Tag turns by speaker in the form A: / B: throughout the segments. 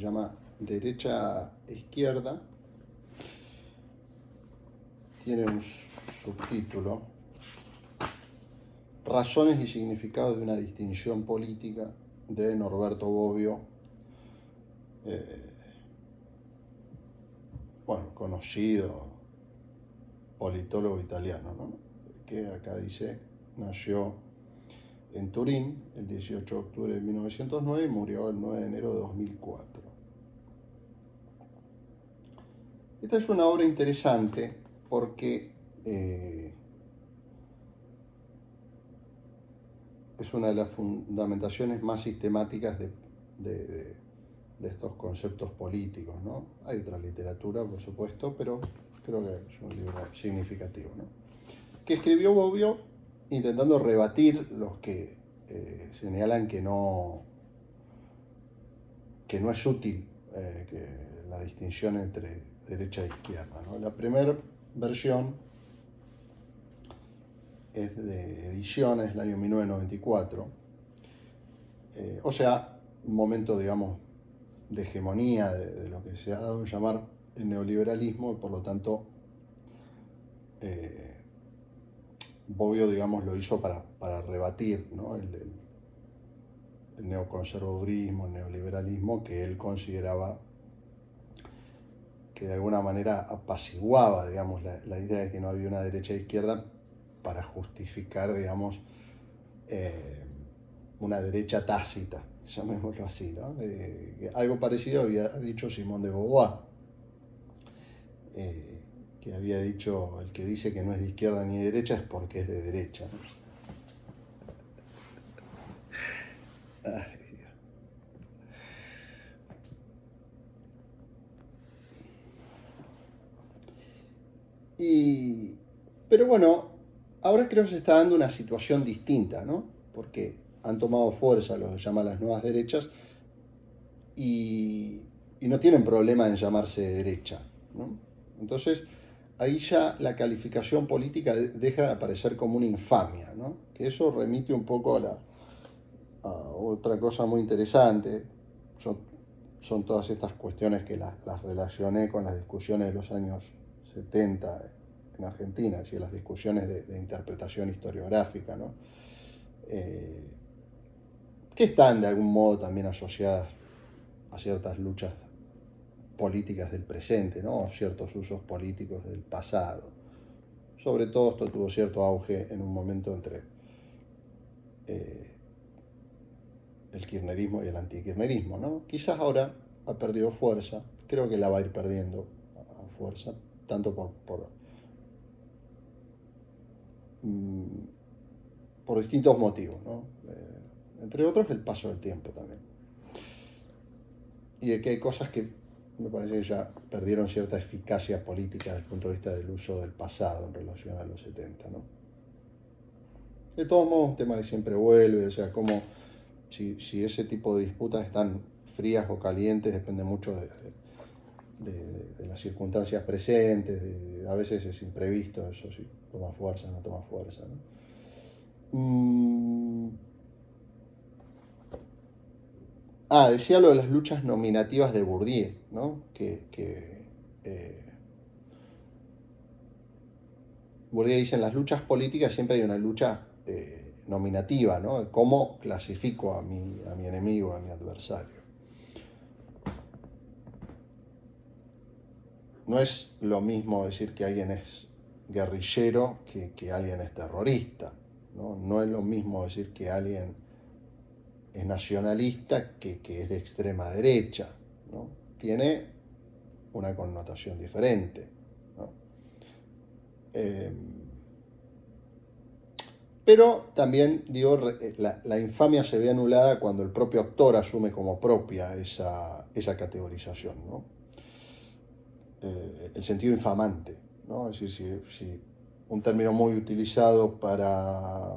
A: llama Derecha-Izquierda. Tiene un subtítulo: Razones y significados de una distinción política, de Norberto Bobbio, conocido politólogo italiano, ¿no? Que acá dice, nació en Turín el 18 de octubre de 1909 y murió el 9 de enero de 2004. Esta es una obra interesante porque es una de las fundamentaciones más sistemáticas de estos conceptos políticos, ¿no? Hay otra literatura, por supuesto, pero creo que es un libro significativo, ¿no? Que escribió Bobbio intentando rebatir los que señalan que no es útil que la distinción entre derecha e izquierda, ¿no? La primera versión es de Ediciones, el año 1994, o sea, un momento, digamos, de hegemonía de lo que se ha dado a llamar el neoliberalismo, y por lo tanto Bobbio, digamos, lo hizo para rebatir, ¿no? el neoconservadurismo, el neoliberalismo, que él consideraba que de alguna manera apaciguaba, digamos, la idea de que no había una derecha e izquierda para justificar, digamos, una derecha tácita, llamémoslo así, ¿no? Algo parecido había dicho Simón de Beauvoir, que había dicho: el que dice que no es de izquierda ni de derecha es porque es de derecha, ¿no? Ay, Dios. Pero bueno, ahora creo que se está dando una situación distinta, ¿no? Porque han tomado fuerza lo que llaman las nuevas derechas y no tienen problema en llamarse derecha, ¿no? Entonces, ahí ya la calificación política deja de aparecer como una infamia, ¿no? Que eso remite un poco a otra cosa muy interesante. Son todas estas cuestiones que las relacioné con las discusiones de los años 70 en Argentina, es decir, las discusiones de interpretación historiográfica, ¿no? Que están de algún modo también asociadas a ciertas luchas políticas del presente, ¿no? A ciertos usos políticos del pasado. Sobre todo esto tuvo cierto auge en un momento entre el kirchnerismo y el antikirchnerismo, ¿no? Quizás ahora ha perdido fuerza, creo que la va a ir perdiendo a fuerza, tanto por distintos motivos, ¿no? Entre otros el paso del tiempo también. Y de que hay cosas que me parece que ya perdieron cierta eficacia política desde el punto de vista del uso del pasado en relación a los 70, ¿no? De todos modos, un tema que siempre vuelve, o sea, como si ese tipo de disputas están frías o calientes, depende mucho de las circunstancias presentes, a veces es imprevisto, eso sí, toma fuerza, no toma fuerza, ¿no? Decía lo de las luchas nominativas de Bourdieu, ¿no? Bourdieu dice: en las luchas políticas siempre hay una lucha nominativa, ¿no? ¿Cómo clasifico a mi enemigo, a mi adversario? No es lo mismo decir que alguien es guerrillero que alguien es terrorista, ¿no? No es lo mismo decir que alguien es nacionalista que es de extrema derecha, ¿no? Tiene una connotación diferente, ¿no? Pero también, digo, la infamia se ve anulada cuando el propio actor asume como propia esa categorización, ¿no? El sentido infamante, ¿no? Es decir, si un término muy utilizado para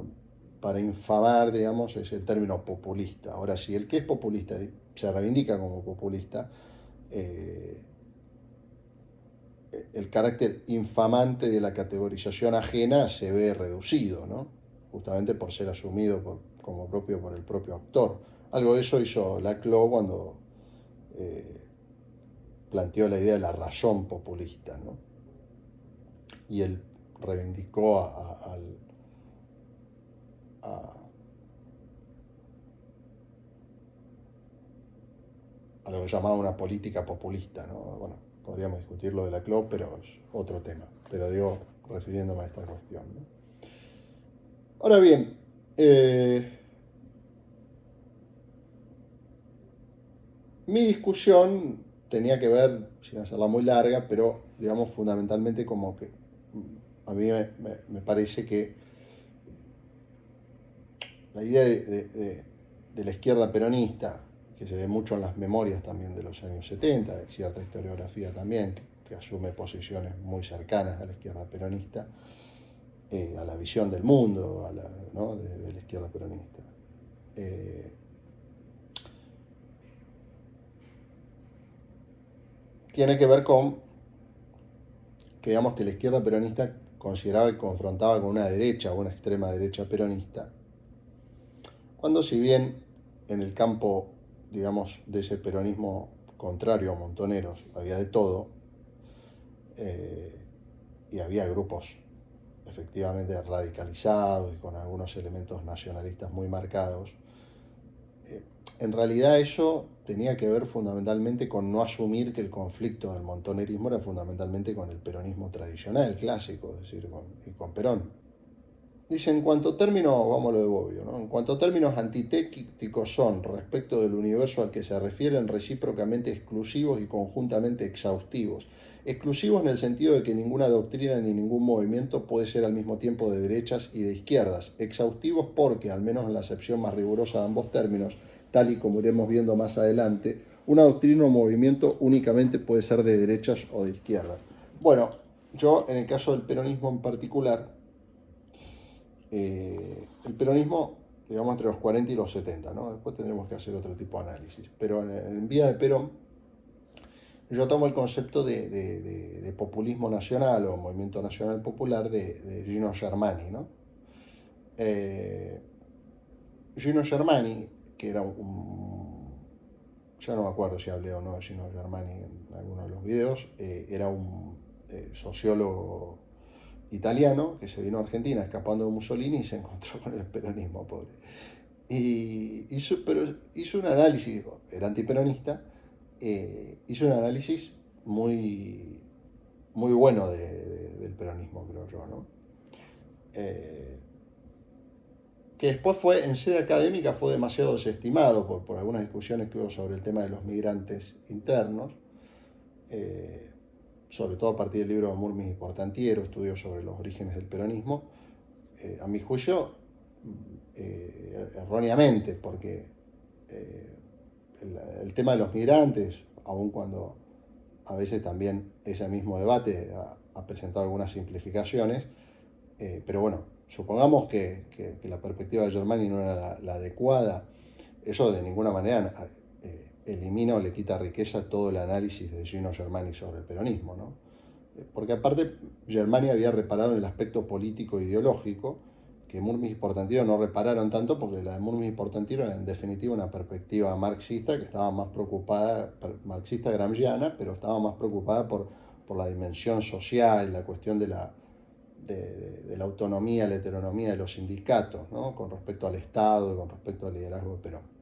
A: infamar, digamos, es el término populista. Ahora, si el que es populista se reivindica como populista, el carácter infamante de la categorización ajena se ve reducido, ¿no? Justamente por ser asumido como propio por el propio actor. Algo de eso hizo Laclau cuando planteó la idea de la razón populista, ¿no? Y él reivindicó a lo que llamaba una política populista, ¿no? Bueno, podríamos discutir lo de la CLOP, pero es otro tema. Pero digo, refiriéndome a esta cuestión, ¿no? Ahora bien, mi discusión tenía que ver, sin hacerla muy larga, pero digamos fundamentalmente como que a mí me parece que la idea de la izquierda peronista, que se ve mucho en las memorias también de los años 70, de cierta historiografía también, que asume posiciones muy cercanas a la izquierda peronista, a la visión del mundo, ¿no? de la izquierda peronista. Tiene que ver con que digamos que la izquierda peronista consideraba que confrontaba con una derecha o una extrema derecha peronista, cuando si bien en el campo, digamos, de ese peronismo contrario a Montoneros había de todo, y había grupos efectivamente radicalizados y con algunos elementos nacionalistas muy marcados, en realidad eso tenía que ver fundamentalmente con no asumir que el conflicto del montonerismo era fundamentalmente con el peronismo tradicional, clásico, es decir, con Perón. Dice, en cuanto a términos, vamos a lo de Bobbio, ¿no? En cuanto a términos antitéticos son, respecto del universo al que se refieren, recíprocamente exclusivos y conjuntamente exhaustivos. Exclusivos en el sentido de que ninguna doctrina ni ningún movimiento puede ser al mismo tiempo de derechas y de izquierdas. Exhaustivos porque, al menos en la acepción más rigurosa de ambos términos, tal y como iremos viendo más adelante, una doctrina o movimiento únicamente puede ser de derechas o de izquierdas. Bueno, yo en el caso del peronismo en particular, el peronismo, digamos, entre los 40 y los 70, ¿no? Después tendremos que hacer otro tipo de análisis. Pero en vía de Perón, yo tomo el concepto de populismo nacional o movimiento nacional popular de Gino Germani, ¿no? Gino Germani, que era ya no me acuerdo si hablé o no de Gino Germani en alguno de los videos, era un sociólogo italiano que se vino a Argentina escapando de Mussolini y se encontró con el peronismo, pobre. Y pero hizo un análisis, era antiperonista, hizo un análisis muy bueno del peronismo, creo yo, ¿no? Que después fue, en sede académica, fue demasiado desestimado por algunas discusiones que hubo sobre el tema de los migrantes internos, sobre todo a partir del libro de Murmis y Portantiero, estudios sobre los orígenes del peronismo, a mi juicio, erróneamente, porque el tema de los migrantes, aun cuando a veces también ese mismo debate ha presentado algunas simplificaciones, pero bueno, supongamos que la perspectiva de Germani no era la adecuada, eso de ninguna manera elimina o le quita riqueza todo el análisis de Gino Germani sobre el peronismo, ¿no? Porque aparte Germani había reparado en el aspecto político e ideológico que Murmis y Portantiero no repararon tanto, porque la de Murmis y Portantiero era en definitiva una perspectiva marxista que estaba más preocupada, marxista gramsciana, pero estaba más preocupada por la dimensión social, la cuestión de la autonomía, la heteronomía de los sindicatos, ¿no? Con respecto al Estado y con respecto al liderazgo de Perón.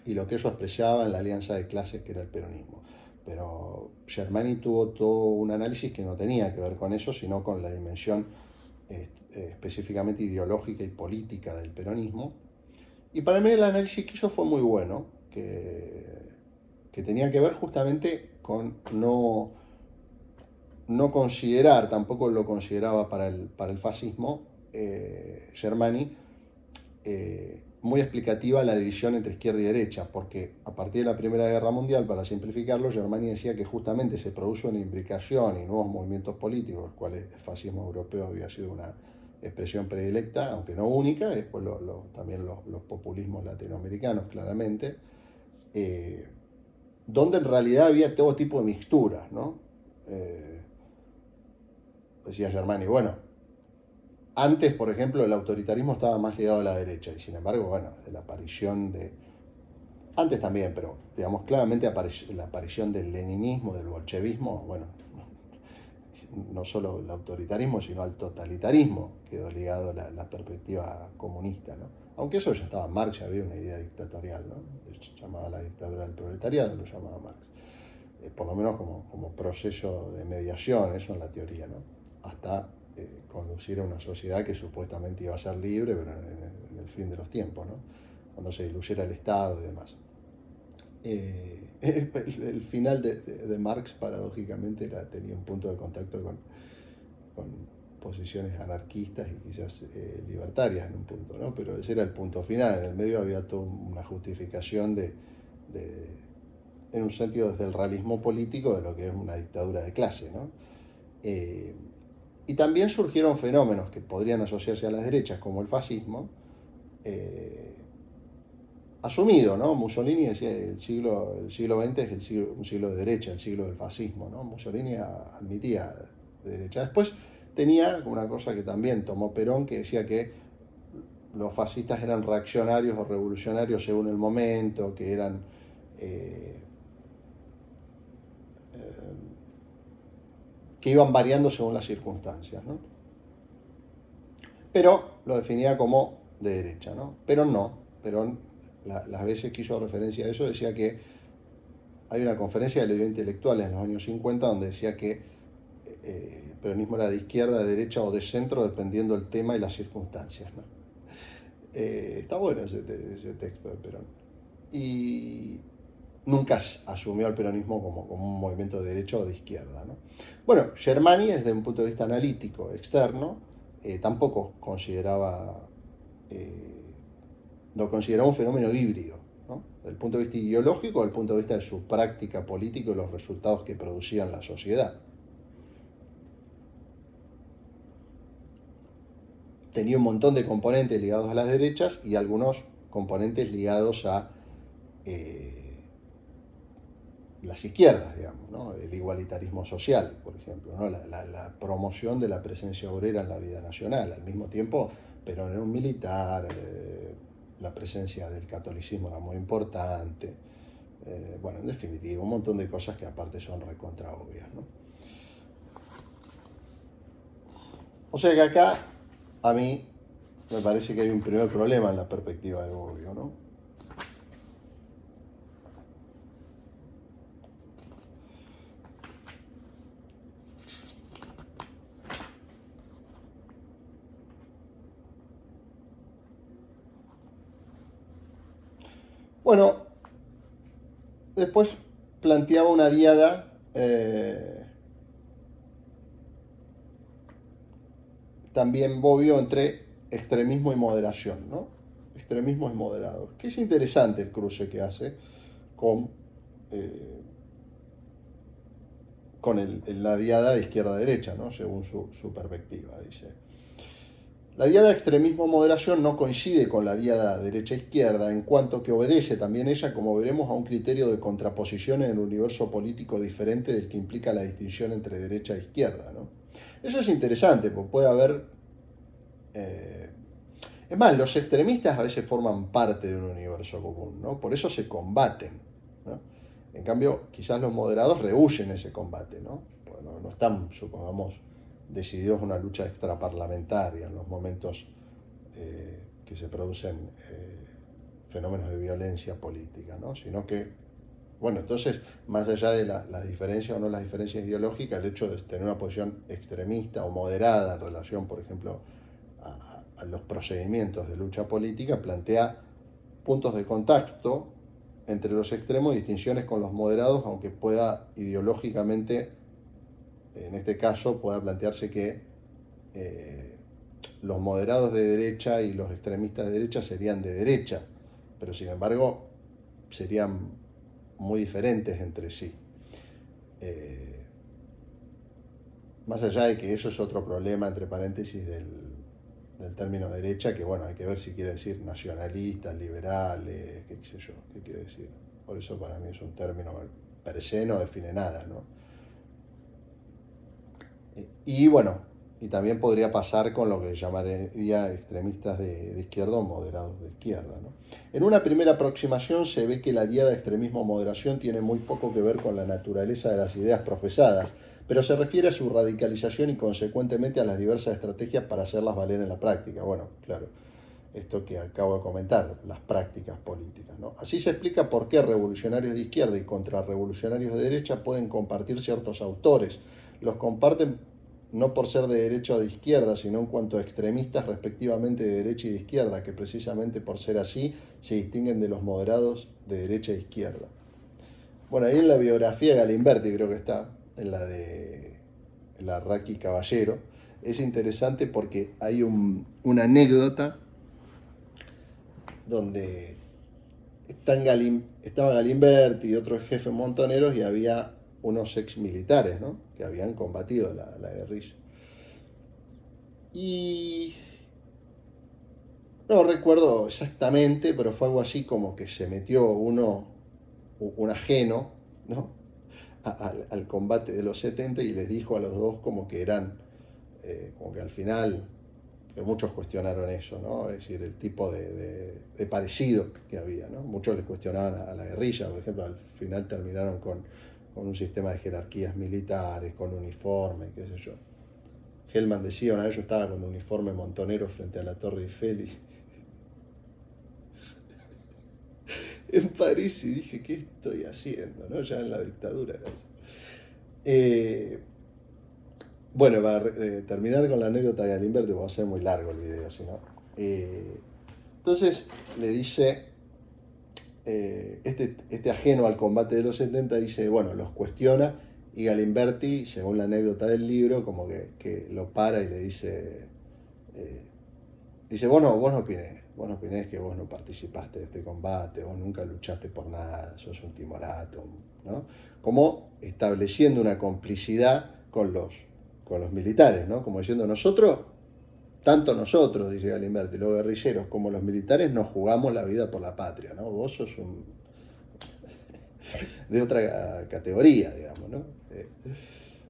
A: Y lo que eso expresaba en la alianza de clases que era el peronismo. Pero Germani tuvo todo un análisis que no tenía que ver con eso, sino con la dimensión específicamente ideológica y política del peronismo. Y para mí el análisis que hizo fue muy bueno, que tenía que ver justamente con no considerar, tampoco lo consideraba para el fascismo, Germani, muy explicativa la división entre izquierda y derecha, porque a partir de la Primera Guerra Mundial, para simplificarlo, Germani decía que justamente se produjo una imbricación y nuevos movimientos políticos, los cuales el fascismo europeo había sido una expresión predilecta, aunque no única, y después también los populismos latinoamericanos, claramente, donde en realidad había todo tipo de mixturas, ¿no? Decía Germani, bueno, antes, por ejemplo, el autoritarismo estaba más ligado a la derecha y sin embargo, bueno, de la aparición Antes también, pero digamos claramente la aparición del leninismo, del bolchevismo, bueno, no solo al autoritarismo, sino al totalitarismo, quedó ligado a la perspectiva comunista, ¿no? Aunque eso ya estaba en Marx, ya había una idea dictatorial, ¿no? Llamaba la dictadura del proletariado, lo llamaba Marx. Por lo menos como proceso de mediación, eso en la teoría, ¿no? Hasta conducir a una sociedad que supuestamente iba a ser libre, pero en el fin de los tiempos, ¿no? Cuando se diluyera el Estado y demás. El final de Marx, paradójicamente, tenía un punto de contacto con posiciones anarquistas y quizás libertarias en un punto, ¿no? Pero ese era el punto final. En el medio había toda una justificación en un sentido desde el realismo político, de lo que era una dictadura de clase, ¿no? Y también surgieron fenómenos que podrían asociarse a las derechas, como el fascismo, asumido, ¿no? Mussolini decía que el siglo XX es un siglo de derecha, el siglo del fascismo, ¿no? Mussolini admitía de derecha. Después tenía una cosa que también tomó Perón, que decía que los fascistas eran reaccionarios o revolucionarios según el momento, que eran que iban variando según las circunstancias, ¿no? Pero lo definía como de derecha, ¿no? Perón no. Perón, las veces que hizo referencia a eso, decía que hay una conferencia que le dio intelectuales en los años 50 donde decía que el peronismo era de izquierda, de derecha o de centro dependiendo del tema y las circunstancias, ¿no? Está bueno ese texto de Perón. Y nunca asumió al peronismo como un movimiento de derecha o de izquierda, ¿no? Bueno, Germani, desde un punto de vista analítico externo, tampoco lo consideraba un fenómeno híbrido, ¿no? Desde el punto de vista ideológico, desde el punto de vista de su práctica política y los resultados que producía en la sociedad. Tenía un montón de componentes ligados a las derechas y algunos componentes ligados a las izquierdas, digamos, ¿no? El igualitarismo social, por ejemplo, ¿no? La promoción de la presencia obrera en la vida nacional. Al mismo tiempo, Perón era un militar, la presencia del catolicismo era muy importante. Bueno, en definitiva, un montón de cosas que aparte son recontra obvias, ¿no? O sea que acá, a mí, me parece que hay un primer problema en la perspectiva de Bobbio, ¿no? Bueno, después planteaba una diada también Bobbio entre extremismo y moderación, ¿no? Extremismo y moderado. Que es interesante el cruce que hace con, eh, la diada izquierda-derecha, ¿no? Según su perspectiva, dice. La diada extremismo-moderación no coincide con la diada derecha-izquierda en cuanto que obedece también ella, como veremos, a un criterio de contraposición en el universo político diferente del que implica la distinción entre derecha e izquierda, ¿no? Eso es interesante, porque puede haber... es más, los extremistas a veces forman parte de un universo común, ¿no? Por eso se combaten, ¿no? En cambio, quizás los moderados rehuyen ese combate, ¿no? Bueno, no están, supongamos, decididos a una lucha extraparlamentaria en los momentos que se producen fenómenos de violencia política, ¿no? Sino que, bueno, entonces, más allá de las diferencias o no las diferencias ideológicas, el hecho de tener una posición extremista o moderada en relación, por ejemplo, a los procedimientos de lucha política, plantea puntos de contacto entre los extremos y distinciones con los moderados, aunque pueda ideológicamente, en este caso, pueda plantearse que los moderados de derecha y los extremistas de derecha serían de derecha, pero sin embargo serían muy diferentes entre sí. Más allá de que eso es otro problema, entre paréntesis, del término derecha, que bueno, hay que ver si quiere decir nacionalistas, liberales, qué sé yo, qué quiere decir. Por eso para mí es un término per se no define nada, ¿no? Y bueno, Y también podría pasar con lo que llamaría extremistas de izquierda o moderados de izquierda, ¿no? En una primera aproximación se ve que la diada extremismo-moderación tiene muy poco que ver con la naturaleza de las ideas profesadas, pero se refiere a su radicalización y consecuentemente a las diversas estrategias para hacerlas valer en la práctica. Bueno, claro, esto que acabo de comentar, las prácticas políticas, ¿no? Así se explica por qué revolucionarios de izquierda y contrarrevolucionarios de derecha pueden compartir ciertos autores. Los comparten no por ser de derecha o de izquierda, sino en cuanto a extremistas respectivamente de derecha y de izquierda, que precisamente por ser así se distinguen de los moderados de derecha e izquierda. Bueno, ahí en la biografía de Galimberti creo que está, en la de la Raki Caballero, es interesante porque hay una anécdota donde estaba Galimberti y otros jefes montoneros y había unos ex militares, ¿no?, que habían combatido la guerrilla. Y no recuerdo exactamente, pero fue algo así como que se metió un ajeno, ¿no?, al combate de los 70 y les dijo a los dos como que eran, como que al final, que muchos cuestionaron eso, ¿no? Es decir, el tipo de parecido que había, ¿no? Muchos les cuestionaban a la guerrilla, por ejemplo, al final terminaron con un sistema de jerarquías militares, con uniforme, qué sé yo. Hellman decía, una vez yo estaba con un uniforme montonero frente a la Torre Eiffel en París y dije, ¿qué estoy haciendo? ¿No? Ya en la dictadura era eso. Bueno, para terminar con la anécdota de Galimberti, va a ser muy largo el video, si no. Entonces le dice, este ajeno al combate de los 70 dice, bueno, los cuestiona y Galimberti, según la anécdota del libro, como que lo para y le dice, vos no opinés que vos no participaste de este combate, vos nunca luchaste por nada, sos un timorato, ¿no? Como estableciendo una complicidad con los militares, ¿no? Como diciendo, tanto nosotros, dice Galimberti, los guerrilleros como los militares, nos jugamos la vida por la patria, ¿no? Vos sos de otra categoría, digamos, ¿no?